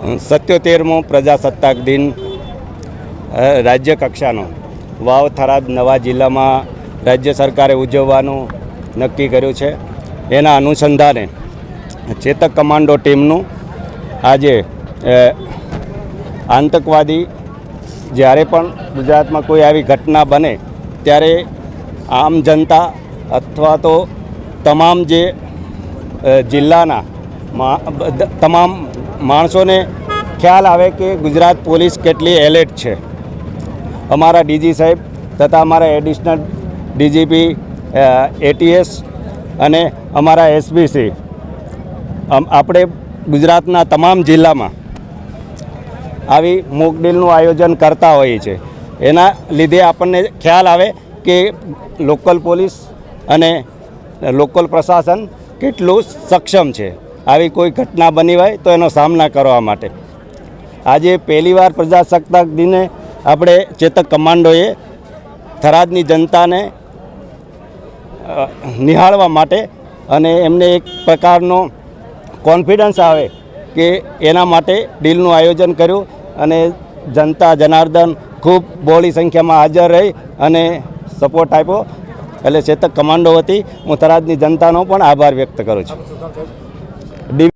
77મો પ્રજાસત્તાક દિન રાજ્ય કક્ષાનો વાવ થરાદ નવા જિલ્લામાં રાજ્ય સરકારે ઉજવવાનું નક્કી કર્યું છે. એના અનુસંધાને ચેતક કમાન્ડો ટીમનું આજે આતંકવાદી જ્યારે પણ ગુજરાતમાં કોઈ આવી ઘટના બને ત્યારે આમ જનતા અથવા તો તમામ જે જિલ્લાના તમામ માણસોને ખ્યાલ આવે કે ગુજરાત પોલીસ કેટલી એલર્ટ છે. અમારા ડીજી સાહેબ તથા અમારા એડિશનલ ડીજીપી એટીએસ અને અમારા એસબીસી આપણે ગુજરાતના તમામ જિલ્લામાં આવી મોક ડ્રીલનું આયોજન કરતા હોઈએ છીએ. એના લીધે આપણને ખ્યાલ આવે કે લોકલ પોલીસ અને લોકલ પ્રશાસન કેટલું સક્ષમ છે આવી કોઈ ઘટના બની હોય તો એનો સામના કરવા માટે. આજે પહેલીવાર પ્રજાસત્તાક દિને આપણે ચેતક કમાન્ડોએ થરાદની જનતાને નિહાળવા માટે અને એમને એક પ્રકારનો કોન્ફિડન્સ આવે કે એના માટે ડ્રીલનું આયોજન કર્યું અને જનતા જનાર્દન ખૂબ બહોળી સંખ્યામાં હાજર રહી અને સપોર્ટ આપ્યો. એટલે ચેતક કમાન્ડો વતી હું થરાદની જનતાનો પણ આભાર વ્યક્ત કરું છું.